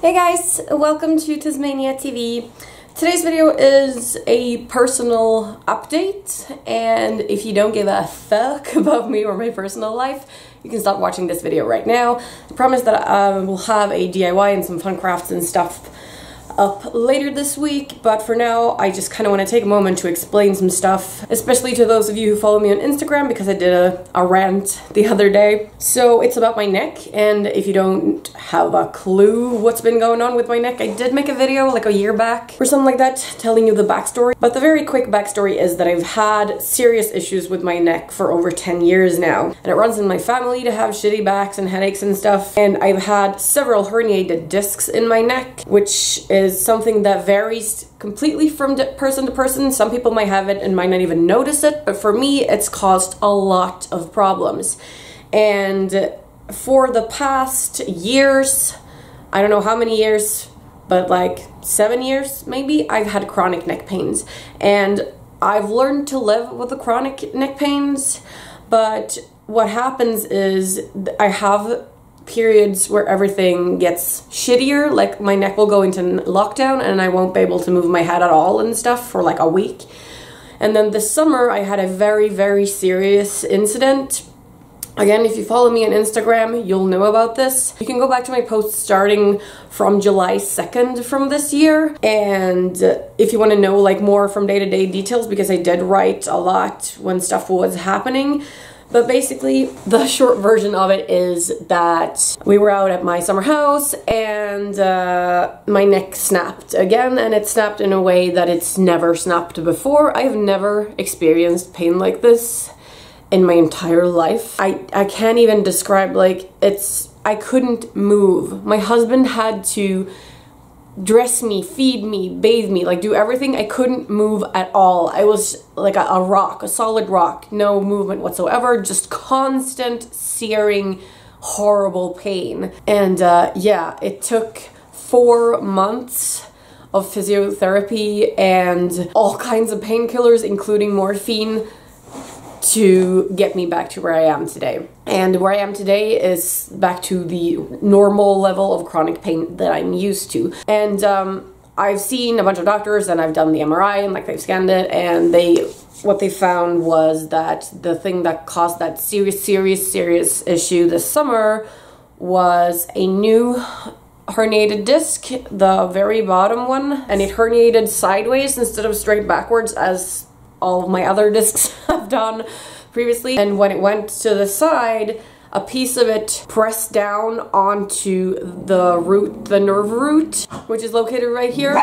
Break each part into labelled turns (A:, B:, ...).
A: Hey guys, welcome to TezMania TV. Today's video is a personal update, and if you don't give a fuck about me or my personal life, you can stop watching this video right now. I promise that I will have a DIY and some fun crafts and stuff up later this week, but for now I just kind of want to take a moment to explain some stuff, especially to those of you who follow me on Instagram, because I did a rant the other day. So it's about my neck, and if you don't have a clue what's been going on with my neck, I did make a video like a year back or something like that telling you the backstory. But the very quick backstory is that I've had serious issues with my neck for over 10 years now, and it runs in my family to have shitty backs and headaches and stuff, and I've had several herniated discs in my neck, which is something that varies completely from person to person. Some people might have it and might not even notice it, but for me it's caused a lot of problems. And for the past years, I don't know how many years, but like 7 years maybe, I've had chronic neck pains, and I've learned to live with the chronic neck pains. But what happens is I have periods where everything gets shittier, like my neck will go into lockdown and I won't be able to move my head at all and stuff for like a week. And then this summer I had a very serious incident. Again, if you follow me on Instagram, you'll know about this. You can go back to my posts starting from July 2nd from this year, and if you want to know like more from day-to-day details, because I did write a lot when stuff was happening. But basically, the short version of it is that we were out at my summer house and my neck snapped again, and it snapped in a way that it's never snapped before. I've never experienced pain like this in my entire life. I can't even describe, like, I couldn't move. My husband had to dress me, feed me, bathe me, like do everything. I couldn't move at all. I was like a rock, a solid rock, no movement whatsoever, just constant searing, horrible pain. And yeah, it took 4 months of physiotherapy and all kinds of painkillers, including morphine, to get me back to where I am today. And where I am today is back to the normal level of chronic pain that I'm used to. And I've seen a bunch of doctors, and I've done the MRI, and like they've scanned it, and what they found was that the thing that caused that serious issue this summer was a new herniated disc, the very bottom one, and it herniated sideways instead of straight backwards as all of my other discs have done previously. And when it went to the side, a piece of it pressed down onto the root, the nerve root, which is located right here.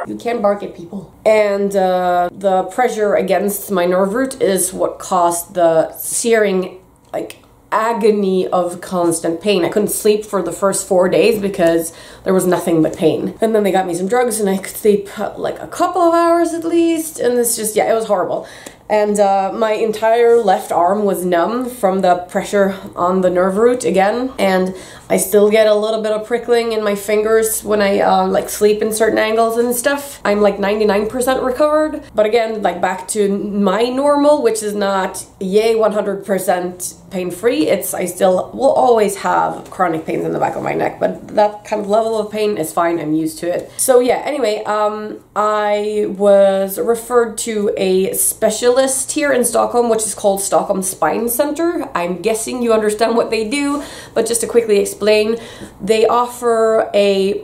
A: You can't bark at people. And the pressure against my nerve root is what caused the searing, like, agony of constant pain. I couldn't sleep for the first 4 days because there was nothing but pain. And then they got me some drugs and I could sleep like a couple of hours at least, and it's just, yeah, it was horrible. And my entire left arm was numb from the pressure on the nerve root again, and I still get a little bit of prickling in my fingers when I like sleep in certain angles and stuff. I'm like 99% recovered, but again, like back to my normal, which is not yay 100% pain-free. I still will always have chronic pains in the back of my neck, but that kind of level of pain is fine. I'm used to it. So yeah, anyway, I was referred to a specialist here in Stockholm, which is called Stockholm Spine Center. I'm guessing you understand what they do, but just to quickly explain, they offer a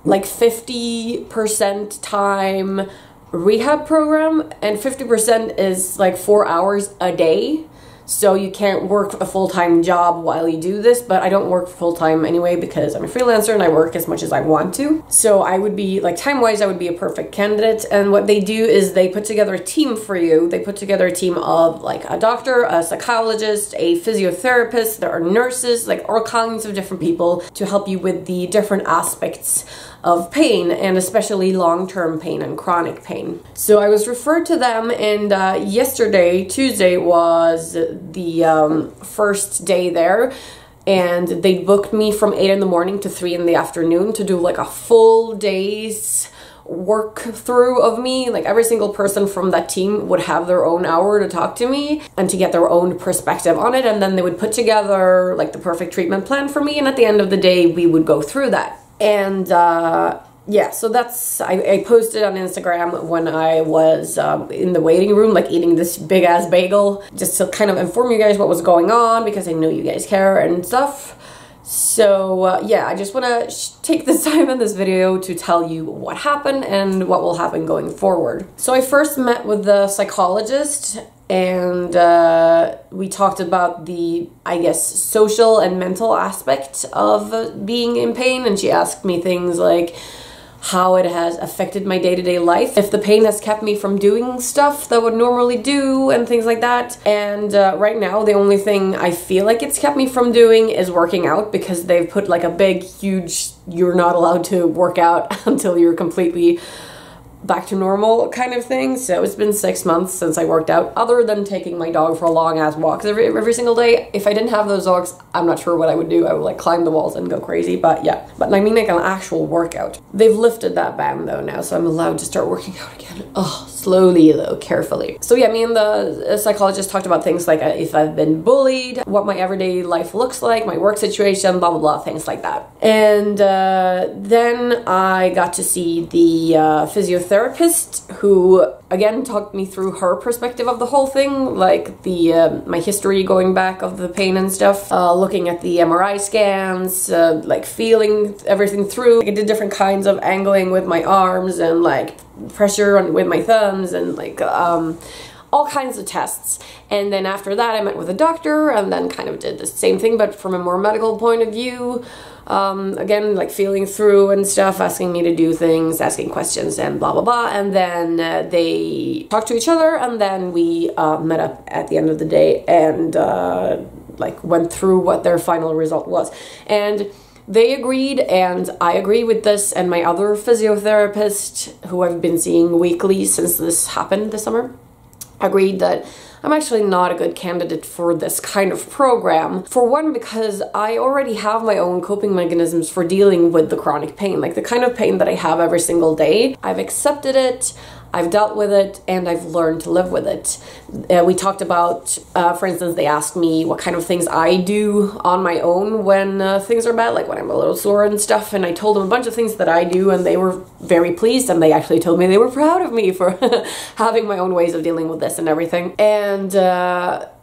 A: like 50% time rehab program, and 50% is like 4 hours a day. So you can't work a full-time job while you do this, but I don't work full-time anyway because I'm a freelancer and I work as much as I want to. So I would be, like, time-wise, I would be a perfect candidate. And what they do is they put together a team for you. They put together a team of like a doctor, a psychologist, a physiotherapist, there are nurses, like all kinds of different people to help you with the different aspects of pain, and especially long-term pain and chronic pain. So I was referred to them, and yesterday, Tuesday, was the first day there, and they booked me from 8 in the morning to 3 in the afternoon to do like a full day's work through of me. Like every single person from that team would have their own hour to talk to me and to get their own perspective on it, and then they would put together like the perfect treatment plan for me, and at the end of the day we would go through that. And yeah, so that's, I posted on Instagram when I was in the waiting room, like eating this big ass bagel, just to kind of inform you guys what was going on, because I know you guys care and stuff. So yeah, I just want to take this time in this video to tell you what happened and what will happen going forward. So I first met with the psychologist, and we talked about the, I guess, social and mental aspect of being in pain, and she asked me things like how it has affected my day-to-day life, if the pain has kept me from doing stuff that I would normally do, and things like that. And right now, the only thing I feel like it's kept me from doing is working out, because they've put like a big, huge, you're not allowed to work out until you're completely back to normal kind of thing. So it's been 6 months since I worked out, other than taking my dog for a long ass walk every single day. If I didn't have those dogs, I'm not sure what I would do. I would like climb the walls and go crazy, but yeah. But I mean like an actual workout. They've lifted that ban though now, so I'm allowed to start working out again. Oh, slowly though, carefully. So yeah, me and the psychologist talked about things like if I've been bullied, what my everyday life looks like, my work situation, blah blah blah, things like that. And then I got to see the physiotherapist, who again talked me through her perspective of the whole thing, like the my history going back of the pain and stuff, looking at the MRI scans, like feeling everything through. Like I did different kinds of angling with my arms and like pressure with my thumbs and like all kinds of tests. And then after that I met with a doctor and then kind of did the same thing, but from a more medical point of view. Again, like feeling through and stuff, asking me to do things, asking questions and blah blah blah. And then they talked to each other, and then we met up at the end of the day and like went through what their final result was. And they agreed, and I agree with this, and my other physiotherapist, who I've been seeing weekly since this happened this summer, agreed that I'm actually not a good candidate for this kind of program. For one, because I already have my own coping mechanisms for dealing with the chronic pain, like the kind of pain that I have every single day. I've accepted it, I've dealt with it, and I've learned to live with it. We talked about, for instance, they asked me what kind of things I do on my own when things are bad, like when I'm a little sore and stuff, and I told them a bunch of things that I do, and they were very pleased, and they actually told me they were proud of me for having my own ways of dealing with this and everything. And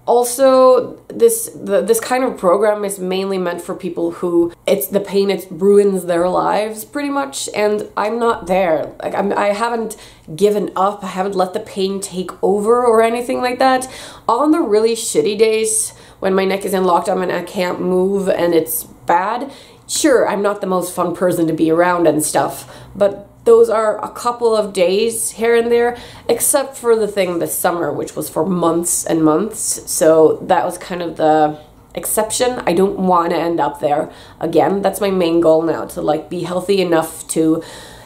A: also, this kind of program is mainly meant for people who the pain, it ruins their lives pretty much, and I'm not there. Like I haven't given up, I haven't let the pain take over or anything like that. On the really shitty days when my neck is in lockdown and I can't move and it's bad, sure, I'm not the most fun person to be around and stuff, but those are a couple of days here and there, except for the thing this summer, which was for months and months. So that was kind of the exception. I don't want to end up there again. That's my main goal now, to like be healthy enough to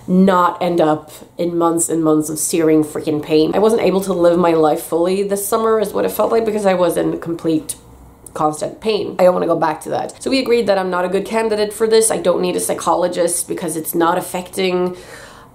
A: not end up in months and months of searing freaking pain. I wasn't able to live my life fully this summer is what it felt like, because I was in complete constant pain. I don't want to go back to that. So we agreed that I'm not a good candidate for this. I don't need a psychologist because it's not affecting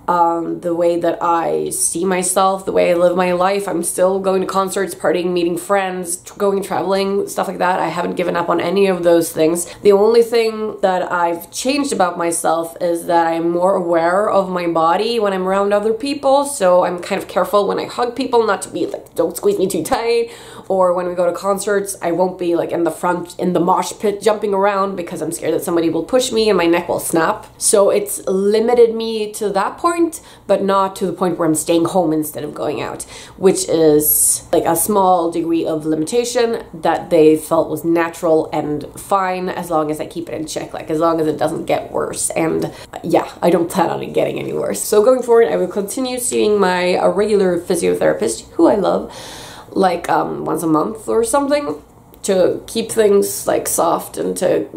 A: the way that I see myself, the way I live my life. I'm still going to concerts, partying, meeting friends, going traveling, stuff like that. I haven't given up on any of those things. The only thing that I've changed about myself is that I'm more aware of my body when I'm around other people. So I'm kind of careful when I hug people not to be like, don't squeeze me too tight. Or when we go to concerts, I won't be like in the front, in the mosh pit, jumping around because I'm scared that somebody will push me and my neck will snap. So it's limited me to that point, but not to the point where I'm staying home instead of going out, which is like a small degree of limitation that they felt was natural and fine as long as I keep it in check, like as long as it doesn't get worse. And yeah, I don't plan on it getting any worse. So going forward, I will continue seeing my regular physiotherapist, who I love, like once a month or something, to keep things like soft and to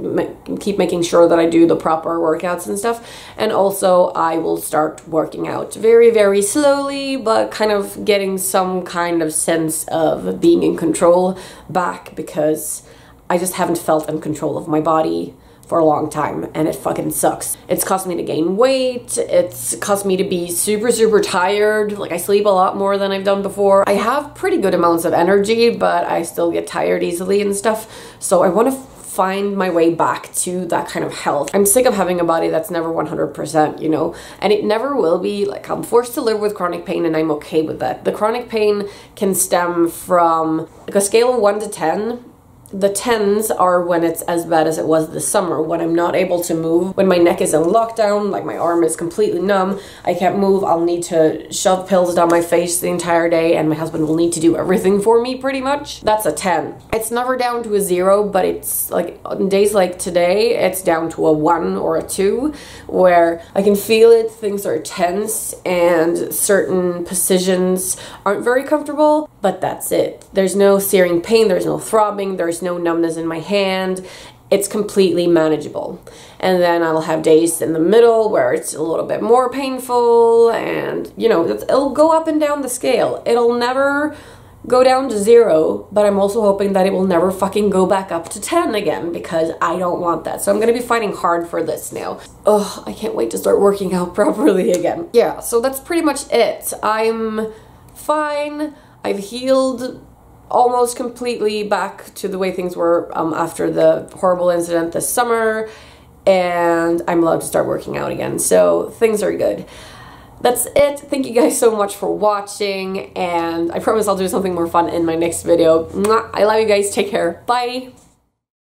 A: keep making sure that I do the proper workouts and stuff. And also I will start working out very, very slowly, but kind of getting some kind of sense of being in control back, because I just haven't felt in control of my body for a long time, and it fucking sucks. It's caused me to gain weight, it's caused me to be super, super tired. Like I sleep a lot more than I've done before. I have pretty good amounts of energy, but I still get tired easily and stuff. So I want to find my way back to that kind of health. I'm sick of having a body that's never 100%, you know, and it never will be. Like, I'm forced to live with chronic pain and I'm okay with that. The chronic pain can stem from like a scale of 1 to 10. The 10s are when it's as bad as it was this summer, when I'm not able to move, when my neck is in lockdown, like my arm is completely numb, I can't move, I'll need to shove pills down my face the entire day, and my husband will need to do everything for me pretty much. That's a 10. It's never down to a 0, but it's like on days like today, it's down to a 1 or a 2, where I can feel it, things are tense, and certain positions aren't very comfortable, but that's it. There's no searing pain, there's no throbbing, there's no numbness in my hand. It's completely manageable. And then I'll have days in the middle where it's a little bit more painful, and you know, it'll go up and down the scale. It'll never go down to 0, but I'm also hoping that it will never fucking go back up to 10 again, because I don't want that. So I'm gonna be fighting hard for this now. Oh, I can't wait to start working out properly again. Yeah, so that's pretty much it. I'm fine. I've healed almost completely back to the way things were after the horrible incident this summer, and I'm allowed to start working out again, so things are good. That's it. Thank you guys so much for watching, and I promise I'll do something more fun in my next video. Mwah! I love you guys. Take care. Bye!